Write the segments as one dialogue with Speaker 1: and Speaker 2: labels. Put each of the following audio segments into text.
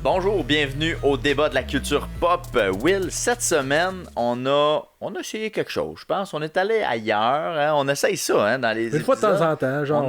Speaker 1: Bonjour, bienvenue au débat de la culture pop. Will, cette semaine, on a essayé quelque chose, je pense. On est allé ailleurs, hein? On essaye ça hein, dans les épisodes.
Speaker 2: Une fois de temps en temps, genre,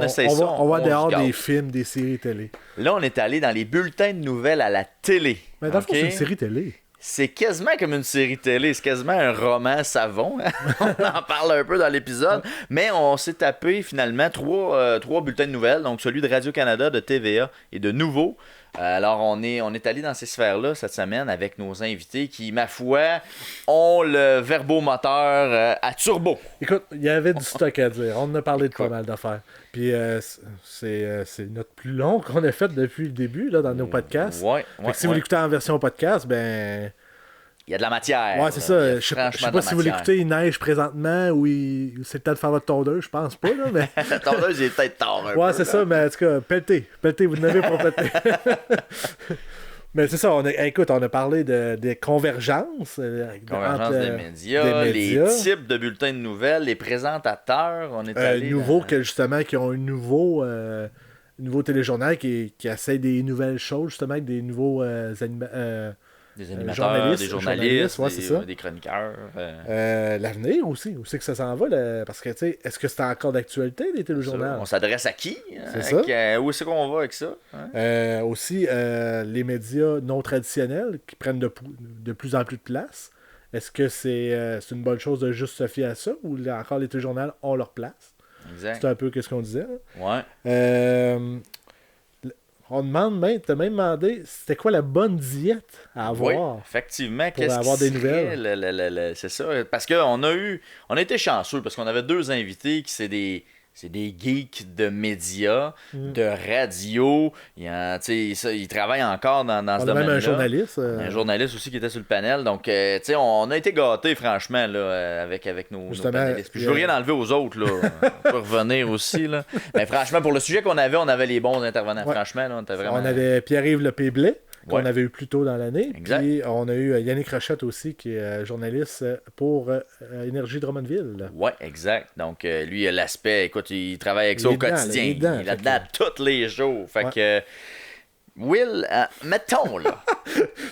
Speaker 2: on va dehors des films, des séries télé.
Speaker 1: Là, on est allé dans les bulletins de nouvelles à la télé.
Speaker 2: Mais dans le fond, c'est une série télé.
Speaker 1: C'est quasiment comme une série télé, c'est quasiment un roman savon. Hein? On en parle un peu dans l'épisode, mais on s'est tapé finalement trois bulletins de nouvelles, donc celui de Radio-Canada, de TVA et de Nouveau. Alors, on est allé dans ces sphères-là cette semaine avec nos invités qui, ma foi, ont le verbomoteur à turbo.
Speaker 2: Écoute, il y avait du stock à dire. On en a parlé de pas mal d'affaires. Puis, c'est notre plus long qu'on a fait depuis le début là, dans nos podcasts. Si vous l'écoutez en version podcast, ben...
Speaker 1: Il y a de la matière.
Speaker 2: Ouais, c'est ça. Je sais pas si vous l'écoutez, il neige présentement ou c'est le temps de faire votre tondeuse, je pense pas. Là, mais...
Speaker 1: La tondeuse, il est peut-être tard un peu.
Speaker 2: Ouais, c'est ça, mais en tout cas, pelletez, vous n'avez pas pelleté. Mais c'est ça, on a parlé des convergences.
Speaker 1: Convergence des médias, les types de bulletins de nouvelles, les présentateurs. On est allé
Speaker 2: nouveaux qui ont un nouveau téléjournal qui essaie des nouvelles choses, justement, avec des nouveaux
Speaker 1: des animateurs, des journalistes,
Speaker 2: ouais, c'est ça.
Speaker 1: Des chroniqueurs.
Speaker 2: L'avenir aussi, où c'est que ça s'en va? Parce que, tu sais, est-ce que c'est encore d'actualité, les téléjournaux?
Speaker 1: On s'adresse à qui?
Speaker 2: C'est ça.
Speaker 1: Où est-ce qu'on va avec ça? Hein?
Speaker 2: Aussi, les médias non traditionnels qui prennent de plus en plus de place. Est-ce que c'est une bonne chose de juste se fier à ça ou encore les téléjournaux ont leur place?
Speaker 1: Exact.
Speaker 2: C'est un peu ce qu'on disait.
Speaker 1: Hein?
Speaker 2: Ouais. On t'as même demandé c'était quoi la bonne diète à avoir.
Speaker 1: Oui, effectivement.
Speaker 2: Pour avoir des nouvelles.
Speaker 1: C'est ça. Parce qu'on a été chanceux parce qu'on avait deux invités qui c'est des geeks de médias, de radio. Ils travaillent encore dans ce domaine-là.
Speaker 2: On a même un journaliste.
Speaker 1: Un journaliste aussi qui était sur le panel. Donc, on a été gâtés, franchement, là, avec nos panélistes. Puis je veux rien enlever aux autres. Là. On peut revenir aussi. Là. Mais franchement, pour le sujet qu'on avait les bons intervenants. Ouais. Franchement, là,
Speaker 2: on avait Pierre-Yves Lepéblais, qu'on avait eu plus tôt dans l'année.
Speaker 1: Exact.
Speaker 2: Puis on a eu Yannick Rochette aussi, qui est journaliste pour Énergie Drummondville.
Speaker 1: Oui, exact. Donc, lui, il a l'aspect, écoute, il travaille avec ça au quotidien. Il est là-dedans tous les jours. Fait que, Will, mettons, là.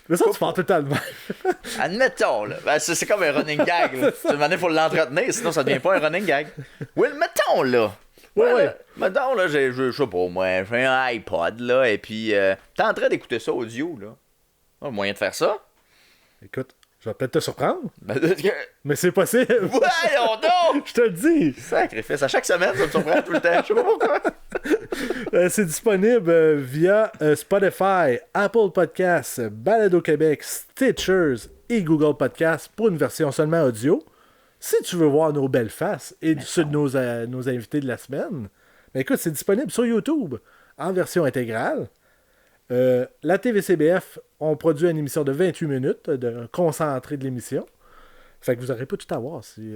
Speaker 2: Mais ça, tu parles tout le temps de même.
Speaker 1: Admettons, là. Ben, c'est comme un running gag. Il faut l'entretenir, sinon ça devient pas un running gag. Will, mettons, là.
Speaker 2: Ouais.
Speaker 1: Mettons, là, je sais pas, moi, j'ai un iPod, là, et puis t'es en train d'écouter ça audio, là. Un moyen de faire ça?
Speaker 2: Écoute, je vais peut-être te surprendre. Mais c'est possible.
Speaker 1: Voyons donc!
Speaker 2: Je te le dis.
Speaker 1: Sacrifice. À chaque semaine, ça me surprend tout le temps. Je sais pas pourquoi.
Speaker 2: C'est disponible via Spotify, Apple Podcasts, Balado Québec, Stitchers et Google Podcasts pour une version seulement audio. Si tu veux voir nos belles faces et ceux de nos invités de la semaine, ben écoute, c'est disponible sur YouTube en version intégrale. La TVCBF, on produit une émission de 28 minutes, un concentré de l'émission. Fait que vous n'aurez pas tout à voir. Si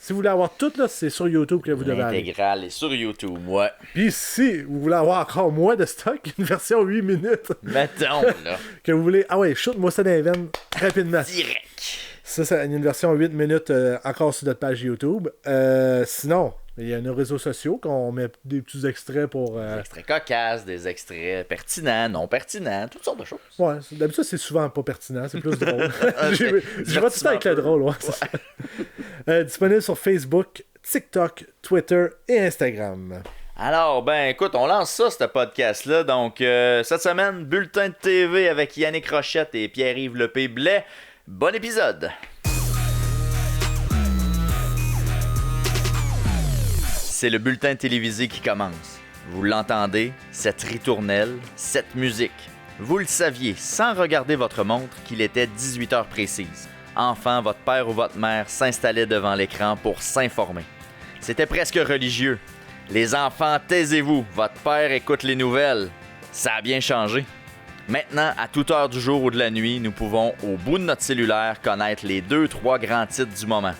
Speaker 2: vous voulez avoir tout, là, c'est sur YouTube que vous devez aller.
Speaker 1: L'intégrale est sur YouTube, ouais.
Speaker 2: Puis si vous voulez avoir encore moins de stock, une version 8 minutes.
Speaker 1: Mettons, là.
Speaker 2: Que vous voulez... Ah ouais, shoot-moi ça dans les veines rapidement.
Speaker 1: Direct.
Speaker 2: Ça, c'est une version 8 minutes encore sur notre page YouTube. Sinon, il y a nos réseaux sociaux qu'on met des petits extraits pour...
Speaker 1: Des extraits cocasses, des extraits pertinents, non pertinents, toutes sortes de choses.
Speaker 2: Ouais, d'habitude, c'est souvent pas pertinent, c'est plus drôle. Je vais tout le temps avec le drôle, ouais. Disponible sur Facebook, TikTok, Twitter et Instagram.
Speaker 1: Alors, ben écoute, on lance ça, ce podcast-là. Donc, cette semaine, bulletin de TV avec Yannick Rochette et Pierre-Yves Lepéblais. Bon épisode! C'est le bulletin télévisé qui commence. Vous l'entendez, cette ritournelle, cette musique. Vous le saviez, sans regarder votre montre, qu'il était 18h précises. Enfant, votre père ou votre mère s'installait devant l'écran pour s'informer. C'était presque religieux. Les enfants, taisez-vous, votre père écoute les nouvelles. Ça a bien changé. Maintenant, à toute heure du jour ou de la nuit, nous pouvons, au bout de notre cellulaire, connaître les 2-3 grands titres du moment.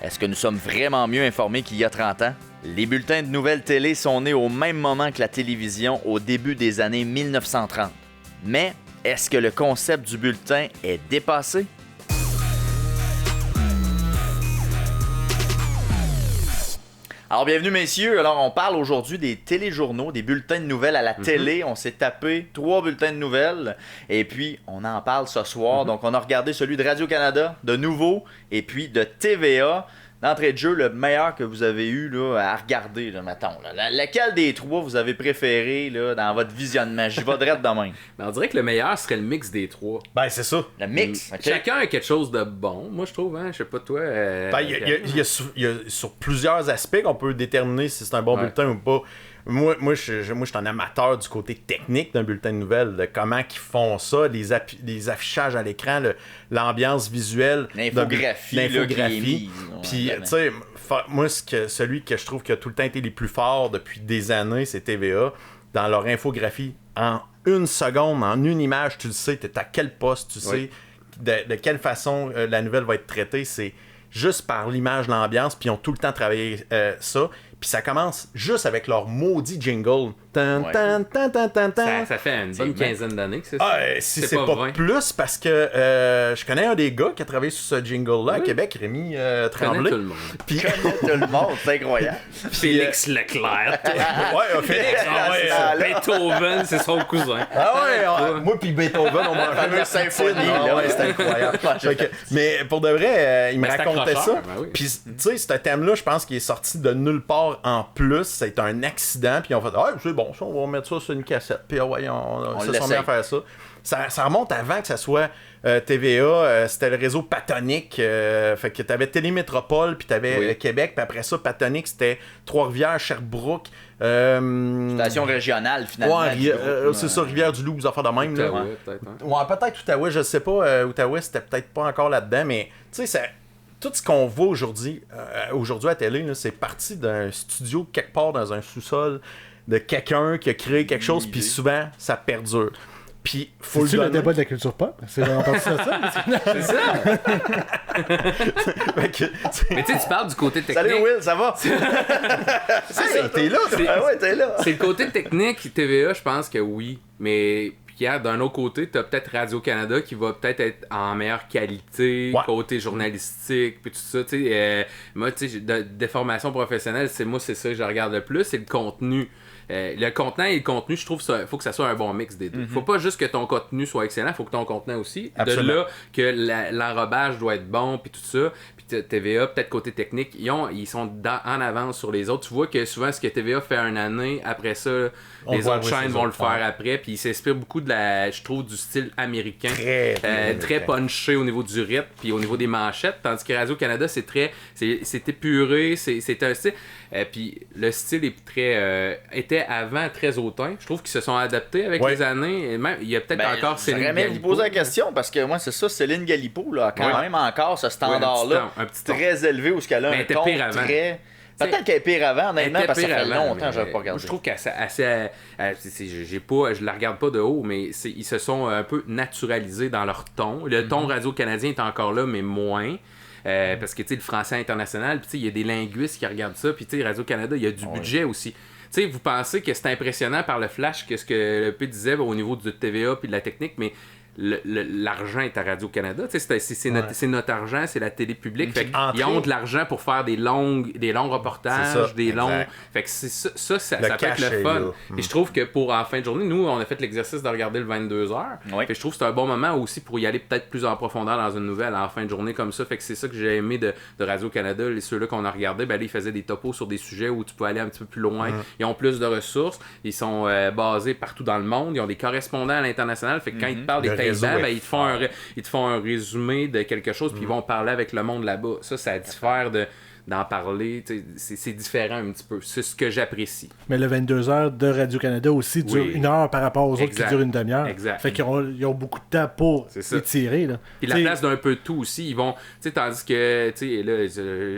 Speaker 1: Est-ce que nous sommes vraiment mieux informés qu'il y a 30 ans? Les bulletins de nouvelles télé sont nés au même moment que la télévision au début des années 1930. Mais, est-ce que le concept du bulletin est dépassé? Alors, bienvenue, messieurs. Alors, on parle aujourd'hui des téléjournaux, des bulletins de nouvelles à la télé. On s'est tapé 3 bulletins de nouvelles. Et puis, on en parle ce soir. Donc, on a regardé celui de Radio-Canada, de Nouveau, et puis de TVA. D'entrée de jeu, le meilleur que vous avez eu là, à regarder, là, mettons. Là. Lequel des 3 vous avez préféré là, dans votre visionnement? J'y vais direct de même.
Speaker 3: Ben, on dirait que le meilleur serait le mix des 3.
Speaker 4: Ben, c'est ça.
Speaker 1: Le mix. Okay.
Speaker 3: Chacun a quelque chose de bon, moi je trouve, hein. Je sais pas toi.
Speaker 4: Ben, il y a sur plusieurs aspects qu'on peut déterminer si c'est un bon bulletin ou pas. Moi, je suis un amateur du côté technique d'un bulletin de nouvelles, de comment ils font ça, les affichages à l'écran, l'ambiance visuelle,
Speaker 1: l'infographie.
Speaker 4: Puis, tu sais, moi, celui que je trouve qui a tout le temps été les plus forts depuis des années, c'est TVA. Dans leur infographie, en 1 seconde, en une image, tu le sais, tu es à quel poste, tu sais de quelle façon la nouvelle va être traitée. C'est juste par l'image, l'ambiance, puis ils ont tout le temps travaillé ça. Puis ça commence juste avec leur maudit jingle.
Speaker 3: Ça fait une bonne quinzaine d'années que c'est ça.
Speaker 4: Ah, si c'est pas plus, parce que je connais un des gars qui a travaillé sur ce jingle-là à Québec, Rémi Tremblay.
Speaker 3: Tout le monde.
Speaker 4: Puis
Speaker 1: tout le monde, c'est incroyable.
Speaker 3: Félix Leclerc.
Speaker 4: Ouais, Félix.
Speaker 3: Beethoven, c'est son cousin.
Speaker 4: Ah ouais, moi puis Beethoven, on m'a fait
Speaker 1: une symphonie.
Speaker 4: Ouais, c'était incroyable. Mais pour de vrai, il me racontait ça. Puis tu sais, ce thème-là, je pense qu'il est sorti de nulle part en plus. C'est un accident, puis on fait c'est bon, ça, on va mettre ça sur une cassette. Puis on se sont mis à faire ça. Ça remonte avant que ça soit TVA, c'était le réseau Patonique. Fait que t'avais Télémétropole, puis t'avais Québec, puis après ça, Patonique, c'était Trois-Rivières, Sherbrooke.
Speaker 1: Station régionale, finalement.
Speaker 4: Ouais, c'est ça, Rivière-du-Loup, vous en faites de même.
Speaker 3: Outaouais, peut-être. Hein?
Speaker 4: Ouais, peut-être Outaouais, je sais pas. Outaouais, c'était peut-être pas encore là-dedans, mais tu sais, tout ce qu'on voit aujourd'hui à la télé, là, c'est parti d'un studio quelque part dans un sous-sol de quelqu'un qui a créé quelque chose, puis souvent, ça perdure. Puis, faut le donner.
Speaker 2: Le débat de la culture pop? C'est vraiment parti de ça?
Speaker 3: C'est ça! Mais tu sais, tu parles du côté technique.
Speaker 1: Salut Will, ça va?
Speaker 4: T'es là?
Speaker 1: T'es là.
Speaker 3: C'est le côté technique, TVA, je pense que oui. Mais Pierre, d'un autre côté, t'as peut-être Radio-Canada qui va peut-être être en meilleure qualité, côté journalistique, puis tout ça. Moi, tu sais, de formation professionnelle, c'est ça que je regarde le plus, c'est le contenu. Le contenant et le contenu, je trouve il faut que ça soit un bon mix des deux. Faut pas juste que ton contenu soit excellent, faut que ton contenant aussi.
Speaker 4: Absolument.
Speaker 3: De là que l'enrobage doit être bon, puis tout ça. Puis TVA, peut-être côté technique, ils sont en avance sur les autres. Tu vois que souvent, ce que TVA fait une année, après ça, les autres chaînes vont le faire après. Puis ils s'inspirent beaucoup je trouve, du style américain. Très punché au niveau du rythme, puis au niveau des manchettes. Tandis que Radio-Canada, c'est épuré, c'est un style. Puis le style était avant très hautain. Je trouve qu'ils se sont adaptés avec les années. Et même, il y a peut-être encore Céline Galipo.
Speaker 1: J'aimerais lui poser la question parce que moi, c'est ça, Céline Galipo, là, quand même encore ce standard-là,
Speaker 3: un petit ton.
Speaker 1: très élevé où ce qu'elle a un ton très... Peut-être qu'elle est pire avant, honnêtement, parce que ça fait longtemps que je n'avais pas regardé.
Speaker 3: Je trouve qu'elle je la regarde pas de haut, mais ils se sont un peu naturalisés dans leur ton. Le ton radio-canadien est encore là, mais moins. Parce que, tu sais, le français international, puis il y a des linguistes qui regardent ça, puis, tu sais, Radio-Canada, il y a du budget aussi. Tu sais, vous pensez que c'est impressionnant par le flash que ce que le P disait au niveau du TVA puis de la technique, mais l'argent est à Radio-Canada. C'est notre argent, c'est la télé publique. Fait ils ont de l'argent pour faire des longs reportages, Fait que ça peut être le fun. Et je trouve que en fin de journée, nous, on a fait l'exercice de regarder le 22h. Fait je trouve que c'est un bon moment aussi pour y aller peut-être plus en profondeur dans une nouvelle en fin de journée comme ça. Fait que c'est ça que j'ai aimé de Radio-Canada. Ceux-là qu'on a regardés, là, ils faisaient des topos sur des sujets où tu peux aller un petit peu plus loin. Ils ont plus de ressources. Ils sont basés partout dans le monde. Ils ont des correspondants à l'international. Fait que quand ils te parlent des Taïwan, ils te font un résumé de quelque chose, puis ils vont parler avec le monde là-bas. Ça diffère d'en parler. C'est différent un petit peu. C'est ce que j'apprécie.
Speaker 2: Mais le 22h de Radio-Canada aussi dure 1 heure par rapport aux autres qui durent une demi-heure.
Speaker 3: Exact.
Speaker 2: Fait qu'ils ont beaucoup de temps pour étirer. Là.
Speaker 3: Puis la place d'un peu de tout aussi. Ils vont, tandis que, là,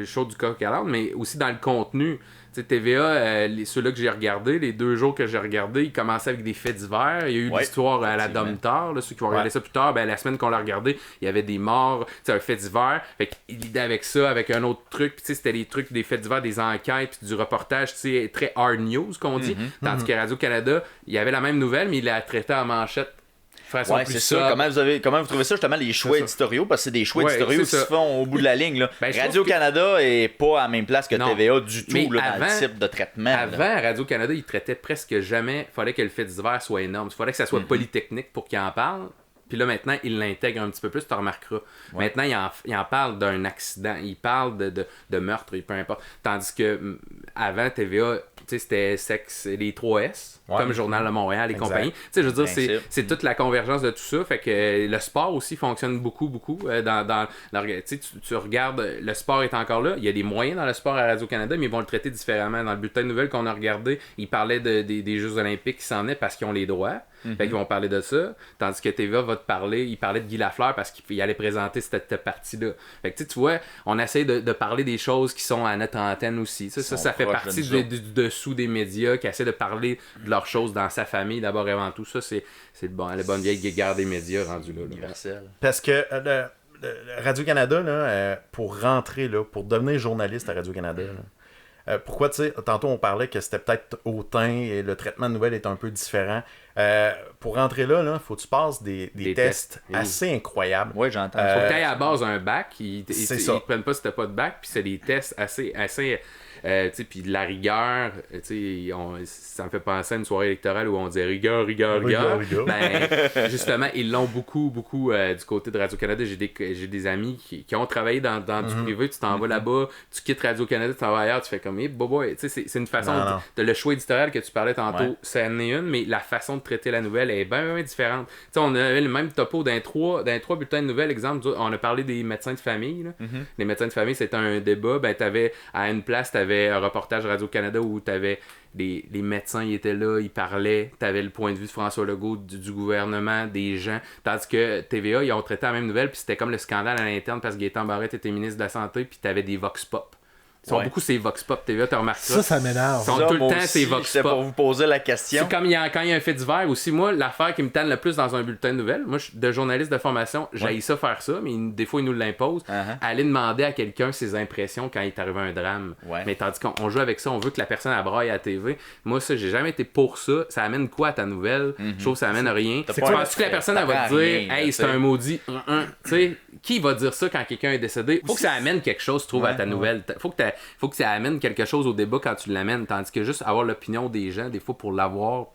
Speaker 3: chaud du coq à l'âne, mais aussi dans le contenu. T'sais, TVA, ceux-là que j'ai regardés, les 2 jours que j'ai regardés, ils commençaient avec des faits divers. Il y a eu l'histoire à la Domtar, ceux qui vont regarder ça plus tard, la semaine qu'on l'a regardé, il y avait des morts, un fait divers. Fait qu'il lidait avec ça, avec un autre truc. Puis c'était des trucs, des faits divers, des enquêtes, puis du reportage très hard news, qu'on dit. Tandis que Radio-Canada, il y avait la même nouvelle, mais il l'a traité en manchette. façon
Speaker 1: Ouais,
Speaker 3: plus
Speaker 1: c'est
Speaker 3: sobre.
Speaker 1: ça. Comment vous trouvez ça, justement, les choix éditoriaux? Parce que c'est des choix
Speaker 3: Ouais,
Speaker 1: éditoriaux qui
Speaker 3: c'est
Speaker 1: se
Speaker 3: ça.
Speaker 1: font au bout de la ligne. Là.
Speaker 3: Ben, je
Speaker 1: Radio-Canada est pas à la même place que
Speaker 3: Non.
Speaker 1: TVA du tout
Speaker 3: Mais
Speaker 1: là, dans le type de traitement. là.
Speaker 3: Avant, Radio-Canada, ils traitaient presque jamais. Il fallait que le fait divers soit énorme. Il fallait que ça soit polytechnique pour qu'ils en parlent. Puis là, maintenant, ils l'intègrent un petit peu plus, tu remarqueras.
Speaker 1: Ouais.
Speaker 3: Maintenant, ils en parlent d'un accident, ils parlent de meurtre, peu importe. Tandis que avant, TVA, tu sais, c'était sexe, les 3S, comme le Journal de Montréal et
Speaker 4: Exact.
Speaker 3: compagnie. Tu sais, je veux dire,
Speaker 1: Principe.
Speaker 3: c'est toute la convergence de tout ça. Fait que le sport aussi fonctionne beaucoup. Tu regardes, le sport est encore là. Il y a des moyens dans le sport à Radio-Canada, mais ils vont le traiter différemment. Dans le bulletin de nouvelles qu'on a regardé, ils parlaient des Jeux olympiques qui s'en est parce qu'ils ont les droits. Fait qu'ils vont parler de ça. Tandis que TVA va te parler, il parlait de Guy Lafleur parce qu'il allait présenter cette partie-là. Fait que tu vois, on essaie de parler des choses qui sont à notre antenne aussi. Ça fait partie du dessous des médias qui essaient de parler de leurs choses dans sa famille d'abord et avant tout. Ça, c'est la bonne vieille guerre des médias rendue là.
Speaker 1: Universel.
Speaker 4: Parce que Radio-Canada, là, pour rentrer, là, pour devenir journaliste à Radio-Canada, là, pourquoi, tu sais, tantôt on parlait que c'était peut-être hautain et le traitement de nouvelles est un peu différent. Pour rentrer là, faut que tu passes des tests assez incroyables.
Speaker 1: Oui, j'entends.
Speaker 3: Faut que tu ailles à la base un bac, ils
Speaker 4: ça.
Speaker 3: te prennent pas si t'as pas de bac, puis c'est des tests assez puis de la rigueur, ça me fait penser à une soirée électorale où on disait rigueur. Ben, justement, ils l'ont beaucoup du côté de Radio-Canada. J'ai des amis qui ont travaillé dans du privé, tu t'en vas là-bas, tu quittes Radio-Canada, tu t'en vas ailleurs, tu fais comme, c'est une façon de le choix éditorial que tu parlais tantôt, ça en est une, mais la façon de traiter la nouvelle est bien différente. T'sais, on avait le même topo dans trois bulletins de nouvelles. Exemple, on a parlé des médecins de famille. Là. Les médecins de famille, c'était un débat. Ben, à une place, t'avais un reportage Radio-Canada où t'avais les médecins, ils étaient là, ils parlaient. T'avais le point de vue de François Legault, du gouvernement, des gens. Tandis que TVA, ils ont traité la même nouvelle, puis c'était comme le scandale à l'interne parce que Gaétan Barrette était ministre de la Santé, puis t'avais des vox pop. Ils sont beaucoup ces vox pop TVA, tu remarques
Speaker 2: ça m'énerve.
Speaker 3: Ils sont tout le temps ces vox
Speaker 1: C'est
Speaker 3: pop.
Speaker 1: pour vous poser la question.
Speaker 3: C'est comme quand il y a un fait divers aussi. Moi, l'affaire qui me tanne le plus dans un bulletin de nouvelles, moi, je suis de journaliste de formation, j'haïs ça faire ça, mais des fois, ils nous l'imposent. Aller demander à quelqu'un ses impressions quand il est arrivé un drame. Mais tandis qu'on joue avec ça, on veut que la personne elle braille à la TV. Moi, ça, j'ai jamais été pour ça. Ça amène quoi à ta nouvelle? Je trouve que ça amène à rien. Tu penses que la personne elle va te dire, hey, c'est un maudit. Tu sais, qui va dire ça quand quelqu'un est décédé? Faut que ça amène quelque chose, tu trouves, à ta nouvelle. Faut que ça amène quelque chose au débat quand tu l'amènes, tandis que juste avoir l'opinion des gens, des fois pour l'avoir,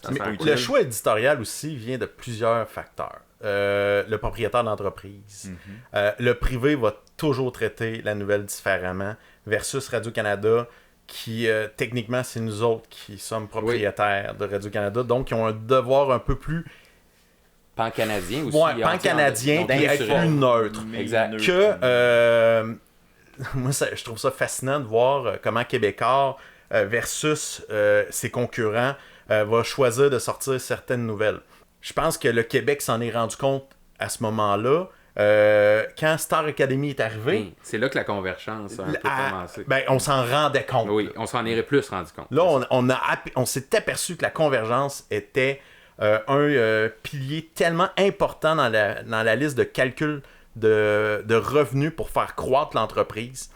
Speaker 4: Mais le choix éditorial aussi vient de plusieurs facteurs. Le propriétaire d'entreprise. Le privé va toujours traiter la nouvelle différemment versus Radio-Canada qui, techniquement, c'est nous autres qui sommes propriétaires de Radio-Canada, donc qui ont un devoir un peu plus
Speaker 3: pan-canadien aussi.
Speaker 4: Pan-canadien et être plus neutre.
Speaker 3: Exact.
Speaker 4: Que moi, je trouve ça fascinant de voir comment Québécois versus ses concurrents va choisir de sortir certaines nouvelles. Je pense que le Québec s'en est rendu compte à ce moment-là. Quand Star Academy est arrivé...
Speaker 3: c'est là que la convergence a un peu commencé.
Speaker 4: Ben, on s'en rendait compte.
Speaker 3: Oui, on s'en est plus rendu compte.
Speaker 4: Là, on s'est aperçu que la convergence était un pilier tellement important dans la liste de calcul de revenus pour faire croître l'entreprise.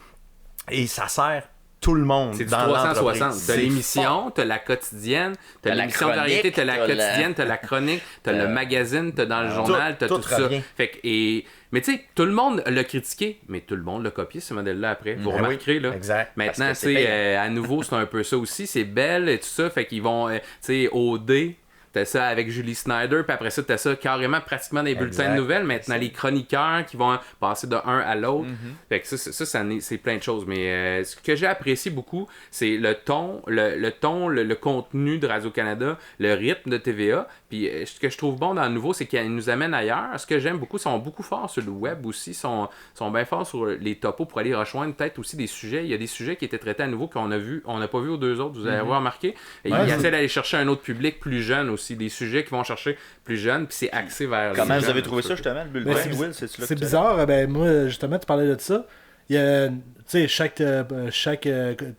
Speaker 4: Et ça sert tout le monde
Speaker 3: c'est du
Speaker 4: dans
Speaker 3: 360.
Speaker 4: l'entreprise.
Speaker 3: T'as l'émission, t'as la quotidienne, t'as l'émission de variété, t'as la quotidienne, t'as la chronique, t'as le magazine, t'as dans le journal, t'as tout ça. Fait que, mais tu sais, tout le monde l'a critiqué, mais tout le monde l'a copié, ce modèle-là, après. Vous remarquerez, là.
Speaker 4: Exact.
Speaker 3: Maintenant, à nouveau, c'est un peu ça aussi. C'est belle et tout ça. Fait qu'ils vont, tu sais, OD... T'as ça avec Julie Snyder, puis après ça, t'as ça carrément pratiquement des bulletins de nouvelles. Maintenant, les chroniqueurs qui vont passer de un à l'autre. Fait que ça c'est plein de choses. Mais ce que j'ai apprécié beaucoup, c'est le ton, le contenu de Radio-Canada, le rythme de TVA. Puis ce que je trouve bon dans le nouveau, c'est qu'il nous amène ailleurs. Ce que j'aime beaucoup, ils sont beaucoup forts sur le web aussi. Ils sont bien forts sur les topos pour aller rejoindre peut-être aussi des sujets. Il y a des sujets qui étaient traités à nouveau qu'on n'a pas vu aux deux autres. Vous avez remarqué. Et ils essaient d'aller chercher un autre public plus jeune aussi. Des sujets qui vont chercher plus jeunes, puis c'est axé vers les
Speaker 1: Comment vous
Speaker 3: jeunes,
Speaker 1: avez trouvé ça, justement, le bulletin, Will?
Speaker 2: C'est bizarre. Ben, moi, justement, tu parlais de ça. Il y a, tu sais, chaque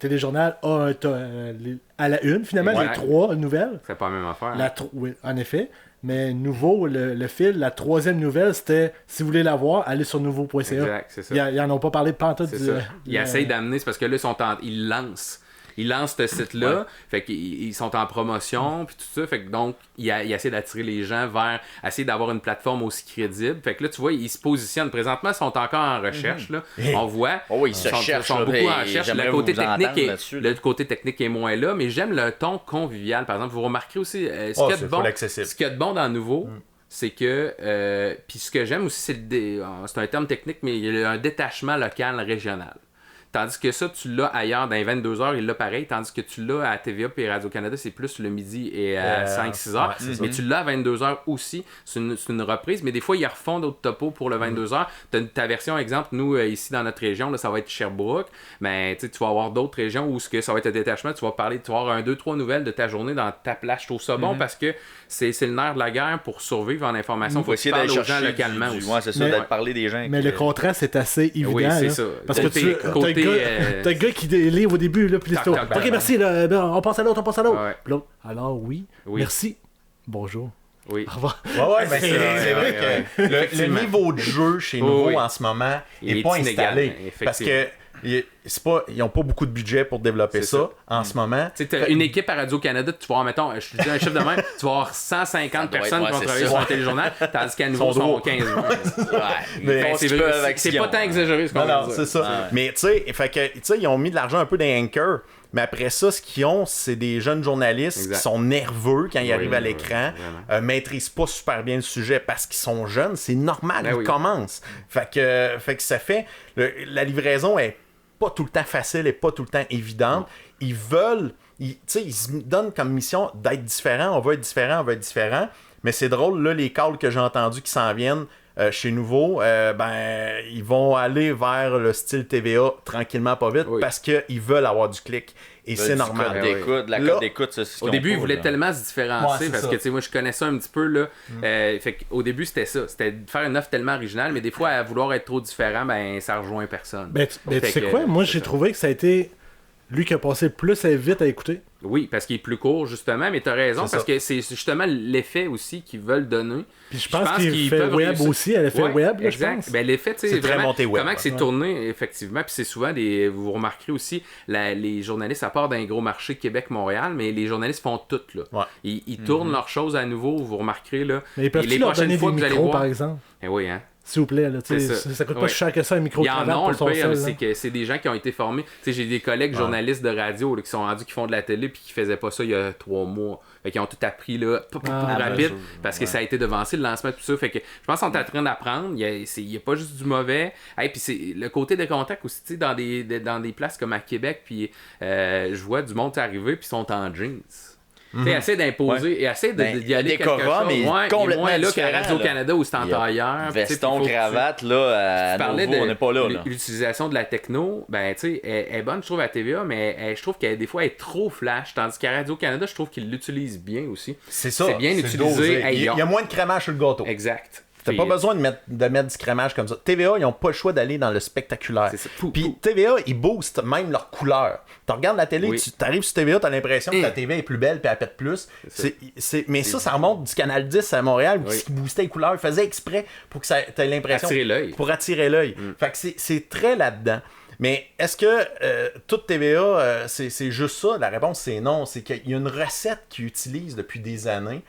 Speaker 2: téléjournal a à la une, finalement, les 3 nouvelles.
Speaker 3: C'est pas la même affaire.
Speaker 2: Oui, en effet. Mais nouveau, le fil, la 3e nouvelle, c'était, si vous voulez la voir, allez sur nouveau.ca.
Speaker 3: Exact, c'est ça.
Speaker 2: Ils n'en ont pas parlé de pantoute.
Speaker 3: Ils essayent d'amener, c'est parce que là, ils lancent. ils lancent ce site-là, fait qu'ils sont en promotion, puis tout ça, fait que donc, ils essaient d'attirer les gens vers, essayer d'avoir une plateforme aussi crédible. Fait que là, tu vois, ils se positionnent. Présentement, ils sont encore en recherche, là. On voit.
Speaker 1: Ils sont
Speaker 3: beaucoup en recherche. Le côté technique est moins là, mais j'aime le ton convivial. Par exemple, vous remarquerez aussi, ce qu'il y a de bon dans le nouveau, c'est que, puis ce que j'aime aussi, c'est un terme technique, mais il y a un détachement local régional. Tandis que ça, tu l'as ailleurs, dans les 22h, il l'a pareil. Tandis que tu l'as à TVA et Radio-Canada, c'est plus le midi et à 5-6h. Mais tu l'as à 22h aussi. C'est une reprise. Mais des fois, ils refont d'autres topos pour le 22h. Ta version, exemple, nous, ici dans notre région, là, ça va être Sherbrooke. Mais tu vas avoir d'autres régions où ça va être un détachement. Tu vas parler, tu vas avoir 1, 2, 3 nouvelles de ta journée dans ta plage. Je trouve ça bon parce que c'est le nerf de la guerre pour survivre en information. Il
Speaker 1: faut essayer d'aller chercher aux gens localement aussi. Ouais, c'est ça, d'aller parler des gens.
Speaker 2: Mais le contraste est assez évident.
Speaker 3: Oui, c'est ça.
Speaker 2: Parce que t'as un gars qui livre au début, là, puis l'histoire. Ok, merci, là, on passe à l'autre,
Speaker 3: Ouais.
Speaker 2: Puis l'autre, alors oui, merci, bonjour.
Speaker 3: Oui.
Speaker 2: Au revoir.
Speaker 4: Ben c'est vrai que le niveau de jeu chez nous en ce moment n'est pas installé. Parce que ils n'ont pas beaucoup de budget pour développer ça en ce moment.
Speaker 3: Tu sais, une équipe à Radio-Canada, tu vas avoir, mettons, je te dis un chiffre de même, tu vas avoir 150 personnes qui vont travailler sur un téléjournal, tandis qu'à nouveau, sont 15 c'est pas tant exagéré ce qu'on
Speaker 4: dit. C'est ça. Mais tu sais, ils ont mis de l'argent un peu dans Anchor. Mais après ça, ce qu'ils ont, c'est des jeunes journalistes qui sont nerveux quand ils arrivent à l'écran, maîtrisent pas super bien le sujet parce qu'ils sont jeunes. C'est normal, ils commencent. Fait que ça fait... la livraison est pas tout le temps facile et pas tout le temps évidente. Ils veulent... Ils se donnent comme mission d'être différents. On va être différent. Mais c'est drôle, là, les calls que j'ai entendus qui s'en viennent chez Nouveau, ils vont aller vers le style TVA tranquillement, pas vite, parce qu'ils veulent avoir du clic. Et c'est normal.
Speaker 1: La cote d'écoute, c'est ce
Speaker 3: au début, ils voulaient tellement se différencier parce que moi, je connaissais un petit peu. Là, fait qu'au début, c'était ça. C'était de faire une offre tellement originale, mais des fois, à vouloir être trop différent, ça rejoint personne.
Speaker 2: Tu sais quoi? Moi, j'ai trouvé que ça a été lui qui a passé plus vite à écouter.
Speaker 3: Oui, parce qu'il est plus court, justement, mais tu as raison, parce que c'est justement l'effet aussi qu'ils veulent donner.
Speaker 2: Puis je pense qu'il fait web aussi, elle a fait web, là,
Speaker 3: exact.
Speaker 2: Je pense.
Speaker 3: Ben, l'effet, tu sais,
Speaker 4: très monté web.
Speaker 3: Comment que c'est tourné, effectivement, puis c'est souvent vous remarquerez aussi, les journalistes, à part d'un gros marché Québec-Montréal, mais les journalistes font tout, là.
Speaker 4: Ouais.
Speaker 3: Ils tournent leurs choses à nouveau, vous remarquerez, là.
Speaker 2: Mais ils peuvent-tu leur donner des micros, par exemple?
Speaker 3: Oui, hein.
Speaker 2: S'il vous plaît, là, ça coûte pas cher que ça, un micro de cravate pour son sel.
Speaker 3: C'est que c'est des gens qui ont été formés. T'sais, j'ai des collègues journalistes de radio là, qui sont rendus, qui font de la télé puis qui faisaient pas ça il y a 3 mois. Fait qu'ils ont tout appris là, rapide parce que ça a été devancé le lancement tout ça. Fait que je pense qu'on est en train d'apprendre. Il y a pas juste du mauvais. Puis c'est le côté des contacts aussi, dans des places comme à Québec, puis je vois du monde arriver puis ils sont en jeans. Essaie d'imposer et essaie d'y aller quelque chose.
Speaker 1: Mais complètement
Speaker 3: moins là qu'à Radio-Canada où c'est en tailleur.
Speaker 1: Veston, cravate, là, à Nouveau, on n'est pas là.
Speaker 3: L'utilisation de la techno, elle est bonne, je trouve, à TVA, mais je trouve qu'elle des fois elle est trop flash, tandis qu'à Radio-Canada, je trouve qu'ils l'utilisent bien aussi.
Speaker 4: C'est ça.
Speaker 3: C'est bien utilisé.
Speaker 4: Il y a moins de crémage sur le gâteau.
Speaker 3: Exact.
Speaker 4: T'as pas besoin de mettre du crémage comme ça. TVA, ils ont pas le choix d'aller dans le spectaculaire. Puis TVA, ils boostent même leur couleur. Tu regardes la télé, tu arrives sur TVA, t'as l'impression que la TV est plus belle puis elle pète plus. Mais ça remonte du Canal 10 à Montréal où ils boostaient les couleurs. Ils faisaient exprès pour que t'aies l'impression... Pour attirer l'œil. Fait que c'est très là-dedans. Mais est-ce que toute TVA, c'est juste ça? La réponse, c'est non. C'est qu'il y a une recette qu'ils utilisent depuis des années.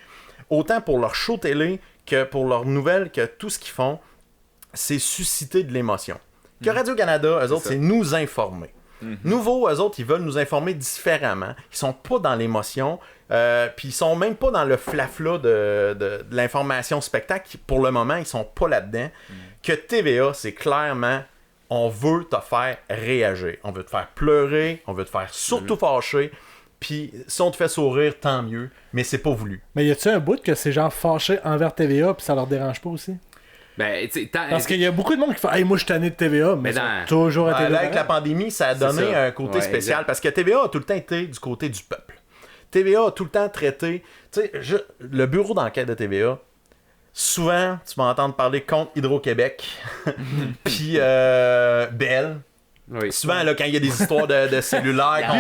Speaker 4: Autant pour leur show télé que pour leurs nouvelles, que tout ce qu'ils font, c'est susciter de l'émotion. Que Radio-Canada, eux autres, c'est nous informer. Nouveau, eux autres, ils veulent nous informer différemment. Ils sont pas dans l'émotion, puis ils sont même pas dans le flafla de l'information spectacle. Pour le moment, ils sont pas là-dedans. Que TVA, c'est clairement, on veut te faire réagir. On veut te faire pleurer, on veut te faire surtout fâcher. Puis si on te fait sourire, tant mieux, mais c'est pas voulu.
Speaker 2: Mais y a-tu un bout que ces gens fâchés envers TVA puis ça leur dérange pas aussi? Parce qu'il y a beaucoup de monde qui fait « Hey, moi je suis tanné de TVA », mais toujours à TVA.
Speaker 4: Là, avec la pandémie, ça a donné un côté spécial, parce que TVA a tout le temps été du côté du peuple. TVA a tout le temps traité... Tu sais, le bureau d'enquête de TVA, souvent, tu vas entendre parler contre Hydro-Québec, puis Bell,
Speaker 3: Oui.
Speaker 4: Souvent, là, quand il y a des histoires de cellulaires,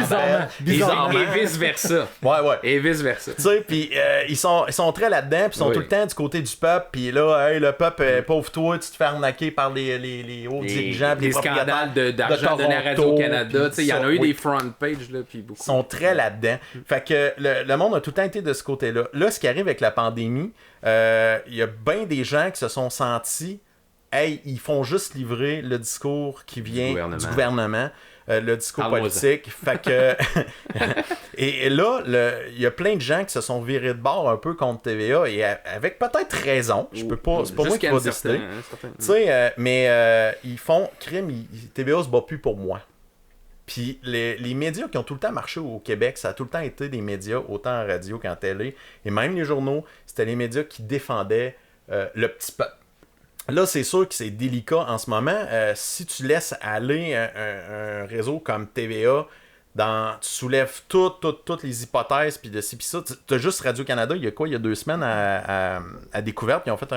Speaker 2: Bizarrement.
Speaker 3: Et vice-versa.
Speaker 4: Ouais.
Speaker 3: Et vice-versa.
Speaker 4: Tu sais, puis ils sont très là-dedans, puis ils sont tout le temps du côté du peuple, puis là, hey, le peuple, pauvre toi, tu te fais arnaquer par les hauts dirigeants,
Speaker 3: les scandales d'argent donné à Radio-Canada. Il y en a eu des front pages, là, puis beaucoup.
Speaker 4: Ils sont très là-dedans. Fait que le monde a tout le temps été de ce côté-là. Là, ce qui arrive avec la pandémie, il y a bien des gens qui se sont sentis, hey, ils font juste livrer le discours qui vient du gouvernement. Le discours politique. Fait que. et là, il y a plein de gens qui se sont virés de bord un peu contre TVA et avec peut-être raison. Je peux pas. C'est pas moi qui va décider. Tu sais, mais ils font crime. TVA se bat plus pour moi. Puis les médias qui ont tout le temps marché au Québec, ça a tout le temps été des médias, autant en radio qu'en télé, et même les journaux, c'était les médias qui défendaient le petit peuple. Là, c'est sûr que c'est délicat en ce moment. Si tu laisses aller un réseau comme TVA, tu soulèves toutes les hypothèses, puis de ci, puis ça. Tu as juste Radio-Canada, il y a 2 semaines à Découverte, ils ont fait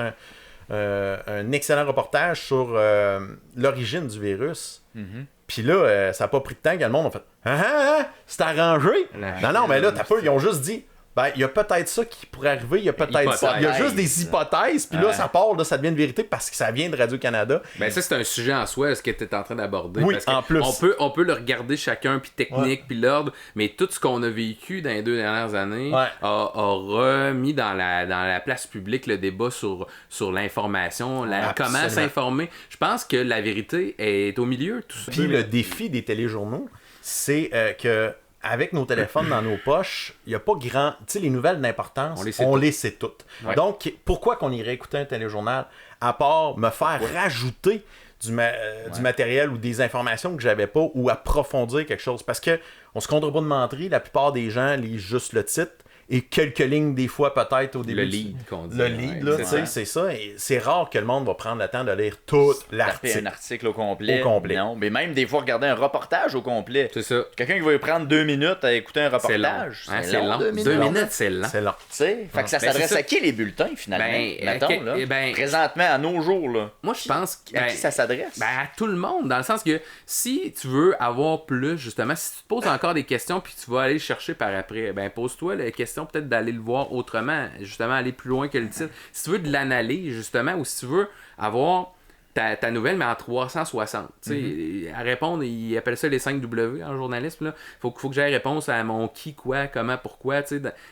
Speaker 4: un excellent reportage sur l'origine du virus. Mm-hmm. Puis là, ça n'a pas pris de temps que le monde a fait c'est arrangé. Non, mais là, ils ont juste dit il y a peut-être ça qui pourrait arriver, il y a peut-être ça. Il y a juste des hypothèses, puis là, ça part, là, ça devient une vérité parce que ça vient de Radio-Canada.
Speaker 3: Ben ça, c'est un sujet en soi, ce que tu es en train d'aborder.
Speaker 4: Oui,
Speaker 3: parce
Speaker 4: en plus.
Speaker 3: On peut le regarder chacun, puis technique, puis l'ordre, mais tout ce qu'on a vécu dans les 2 dernières années a remis dans la place publique le débat sur l'information, comment s'informer. Je pense que la vérité est au milieu, tout ça.
Speaker 4: Puis le défi des téléjournaux, c'est que avec nos téléphones dans nos poches, il n'y a pas grand... Tu sais, les nouvelles d'importance, on les sait toutes. Ouais. Donc, pourquoi qu'on irait écouter un téléjournal, à part me faire rajouter du matériel ou des informations que j'avais pas, ou approfondir quelque chose? Parce que on se comptera pas de mentir, la plupart des gens lisent juste le titre, et quelques lignes des fois peut-être au début.
Speaker 3: Le lead qu'on dit.
Speaker 4: Le lead, là, tu sais, c'est ça. Et c'est rare que le monde va prendre le temps de lire tout l'article.
Speaker 1: Taper un article au complet. Non, mais même des fois regarder un reportage au complet.
Speaker 3: C'est ça.
Speaker 1: Quelqu'un qui va prendre 2 minutes à écouter un reportage.
Speaker 3: C'est long. 2 minutes, c'est long.
Speaker 4: C'est long.
Speaker 1: Tu sais, fait que ça s'adresse à qui les bulletins finalement? Mettons, là. Présentement, à nos jours, là.
Speaker 3: Moi, je pense
Speaker 1: à qui ça s'adresse?
Speaker 3: À tout le monde, dans le sens que si tu veux avoir plus, justement, si tu te poses encore des questions puis tu vas aller le chercher par après, pose-toi la question peut-être d'aller le voir autrement, justement aller plus loin que le titre. Si tu veux de l'analyse, justement, ou si tu veux avoir ta nouvelle, mais en 360. À répondre, ils appellent ça les 5 W en journalisme. Là. Faut que j'aie réponse à mon qui, quoi, comment, pourquoi,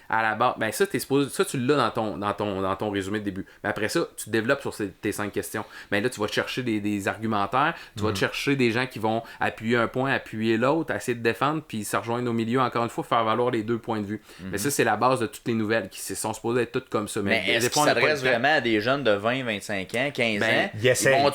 Speaker 3: à la barre. Ça, tu l'as dans ton résumé de début. Mais après ça, tu développes sur tes 5 questions. Là, tu vas chercher des argumentaires, tu vas te chercher des gens qui vont appuyer un point, appuyer l'autre, essayer de défendre, puis se rejoindre au milieu, encore une fois, faire valoir les 2 points de vue. Mais ça, c'est la base de toutes les nouvelles qui sont supposées être toutes comme ça.
Speaker 1: Mais est-ce qu'ils s'adressent vraiment à des jeunes de 20, 25 ans, 15 ans?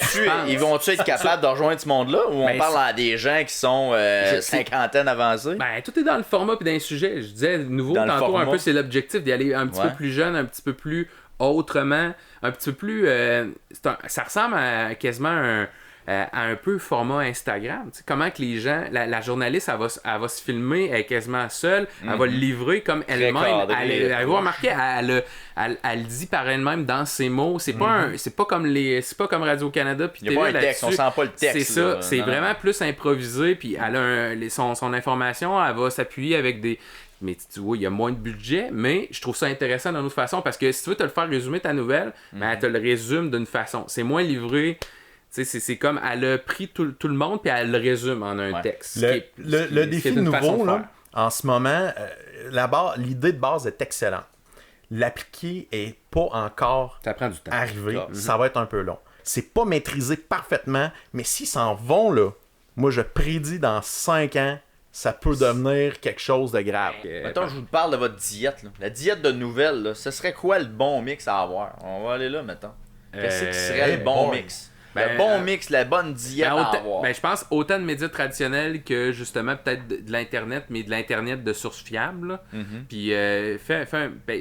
Speaker 1: Ils vont-tu être capables de rejoindre ce monde-là ou on parle à des gens qui sont cinquantaine avancés?
Speaker 3: Tout est dans le format et dans les sujets. Je disais nouveau dans tantôt un peu, c'est l'objectif d'y aller un petit peu plus jeune, un petit peu plus autrement, un petit peu plus... ça ressemble à quasiment à un peu format Instagram. T'sais, comment que les gens, la journaliste, elle va se filmer, elle est quasiment seule, elle va le livrer comme elle-même. Elle va remarquer, elle dit par elle-même dans ses mots. C'est pas comme Radio-Canada.
Speaker 1: Il n'y a pas un texte, on sent pas le texte.
Speaker 3: C'est ça, c'est vraiment plus improvisé. Puis elle a son information, elle va s'appuyer avec des... Mais tu vois, il y a moins de budget, mais je trouve ça intéressant d'une autre façon parce que si tu veux te le faire résumer ta nouvelle, elle te le résume d'une façon. C'est moins livré. C'est comme elle a pris tout le monde puis elle le résume en un texte.
Speaker 4: Le défi nouveau, là, en ce moment, l'idée de base est excellente. L'appliquer est pas encore arrivé. Ça va être un peu long. C'est pas maîtrisé parfaitement, mais s'ils s'en vont là, moi je prédis dans 5 ans, ça peut devenir quelque chose de grave.
Speaker 1: Mettons, je vous parle de votre diète. Là. La diète de nouvelles, là, ce serait quoi le bon mix à avoir? On va aller là, mettons. Qu'est-ce qui serait le bon mix? Le bon mix, la bonne diète à avoir.
Speaker 3: Je pense autant de médias traditionnels que justement peut-être de l'Internet, mais de l'Internet de sources fiables. Puis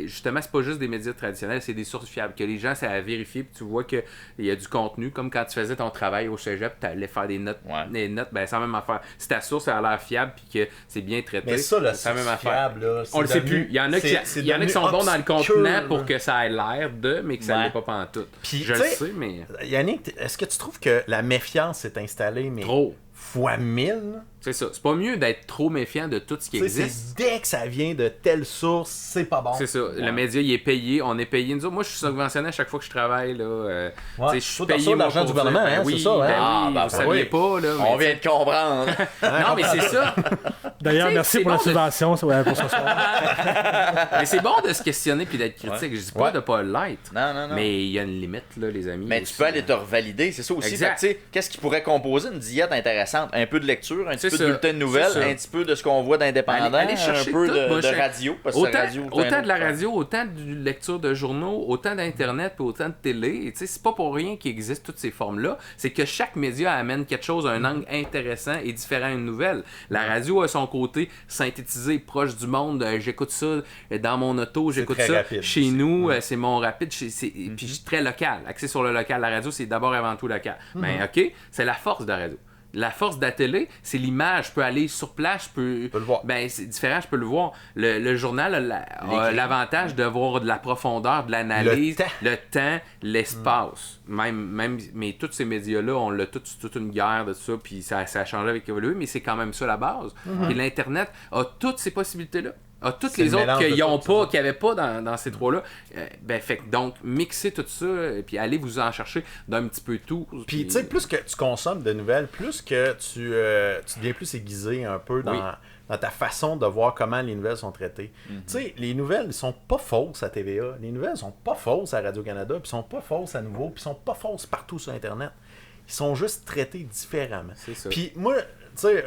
Speaker 3: justement, c'est pas juste des médias traditionnels, c'est des sources fiables. Que les gens, c'est à vérifier, puis tu vois qu'il y a du contenu, comme quand tu faisais ton travail au cégep, tu allais faire des notes. Des notes, c'est la même affaire. Si ta source a l'air fiable, puis que c'est bien traité,
Speaker 4: mais ça,
Speaker 3: c'est la même affaire.
Speaker 4: Fiable, là,
Speaker 3: on le sait plus. Il y en a qui sont bons dans le contenant pour que ça ait l'air mais que ça l'est pas pantoute.
Speaker 4: Puis,
Speaker 3: je le sais, mais...
Speaker 4: Yannick, est-ce que tu trouves que la méfiance s'est installée? Mais
Speaker 3: trop.
Speaker 4: fois 1000.
Speaker 3: C'est ça. C'est pas mieux d'être trop méfiant de tout ce qui existe.
Speaker 4: Dès que ça vient de telle source, c'est pas bon.
Speaker 3: C'est ça. Le média, il est payé. On est payé. Nous autres, moi, je suis subventionné à chaque fois que je travaille. Là,
Speaker 4: je suis payé
Speaker 3: moi,
Speaker 4: l'argent du gouvernement, hein,
Speaker 3: oui,
Speaker 4: c'est ça.
Speaker 3: Vous saviez pas. Là,
Speaker 1: on vient de comprendre.
Speaker 3: Non, mais c'est ça.
Speaker 2: D'ailleurs, merci pour la subvention pour ce soir.
Speaker 3: Mais c'est bon de se questionner puis d'être critique. Je dis pas de pas l'être.
Speaker 1: Non.
Speaker 3: Mais il y a une limite, là, les amis.
Speaker 1: Mais tu peux aller te revalider, c'est ça aussi. Qu'est-ce qui pourrait composer une diète intéressante? Un peu de lecture, un petit peu de bulletin de nouvelles, un petit peu de ce qu'on voit d'indépendant,
Speaker 3: aller chercher
Speaker 1: un peu
Speaker 3: tout,
Speaker 1: de radio. Parce que
Speaker 3: autant de la radio, autant de lecture de journaux, autant d'internet puis autant de télé. C'est pas pour rien qu'il existe toutes ces formes-là. C'est que chaque média amène quelque chose, un angle intéressant et différent à une nouvelle. La radio a son côté synthétisé, proche du monde. J'écoute ça dans mon auto, j'écoute ça chez nous, c'est mon rapide. Puis très local, axé sur le local. La radio, c'est d'abord avant tout local. Mais OK, c'est la force de la radio. La force de la télé, c'est l'image. Je peux aller sur place, je peux
Speaker 4: le voir.
Speaker 3: Ben, c'est différent, je peux le voir. Le journal a l'avantage de voir de la profondeur, de l'analyse, le temps, l'espace. Mais tous ces médias-là, on l'a toute une guerre de ça, puis ça a changé avec évolué, mais c'est quand même ça la base. Et l'Internet a toutes ces possibilités-là. Toutes les autres qui n'avaient pas dans ces trois-là. Donc, mixez tout ça, puis allez vous en chercher d'un petit peu tout.
Speaker 4: Puis, tu sais, plus que tu consommes de nouvelles, plus que tu deviens plus aiguisé un peu dans ta façon de voir comment les nouvelles sont traitées. Tu sais, les nouvelles ne sont pas fausses à TVA. Les nouvelles ne sont pas fausses à Radio-Canada, puis sont pas fausses à Nouveau, puis sont pas fausses partout sur Internet. Ils sont juste traités différemment.
Speaker 3: C'est ça.
Speaker 4: Puis, moi... Tu sais,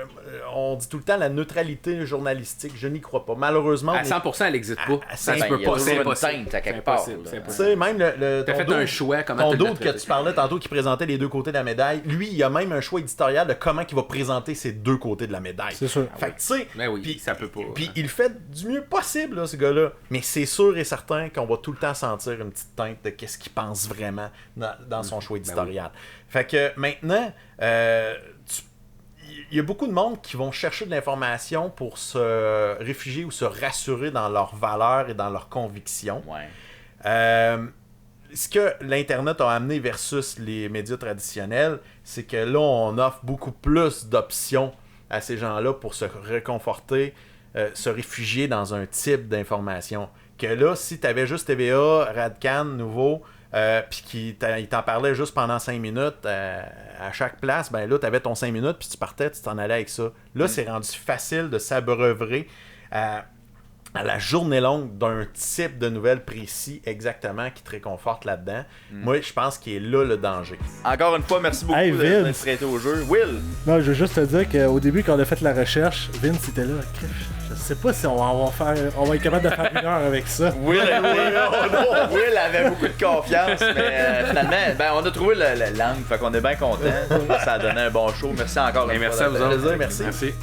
Speaker 4: on dit tout le temps la neutralité journalistique, je n'y crois pas. Malheureusement...
Speaker 3: À 100%, elle n'existe pas.
Speaker 1: Ça se peut pas. C'est impossible.
Speaker 4: Tu sais, même
Speaker 3: t'as fait un choix, comment
Speaker 4: ton d'autre que tu parlais tantôt qui présentait les deux côtés de la médaille, lui, il y a même un choix éditorial de comment il va présenter ces deux côtés de la médaille.
Speaker 2: C'est sûr.
Speaker 4: Fait que, tu sais...
Speaker 3: Mais oui, ça peut pas.
Speaker 4: Puis il fait du mieux possible, là, ce gars-là. Mais c'est sûr et certain qu'on va tout le temps sentir une petite teinte de qu'est-ce qu'il pense vraiment dans son choix éditorial. Fait que maintenant... il y a beaucoup de monde qui vont chercher de l'information pour se réfugier ou se rassurer dans leurs valeurs et dans leurs convictions. Ce que l'Internet a amené versus les médias traditionnels, c'est que là, on offre beaucoup plus d'options à ces gens-là pour se réconforter, se réfugier dans un type d'information. Que là, si tu avais juste TVA, Radcan, Nouveau... puis il t'en parlait juste pendant 5 minutes à chaque place, ben là, tu avais ton 5 minutes, puis tu partais, tu t'en allais avec ça. Là, c'est rendu facile de s'abreuver à la journée longue d'un type de nouvelles précis exactement qui te réconforte là-dedans. Moi, je pense qu'il est là le danger.
Speaker 1: Encore une fois, merci beaucoup d'être prêté au jeu. Will!
Speaker 2: Non, je veux juste te dire qu'au début, quand on a fait la recherche, Vince était là. Je sais pas si on va être capable de faire 1 heure avec ça.
Speaker 1: Will avait beaucoup de confiance, mais finalement, on a trouvé l'angle, fait qu'on est bien content. Ça a donné un bon show. Merci encore une fois.
Speaker 3: Merci à vous autres.
Speaker 4: Merci.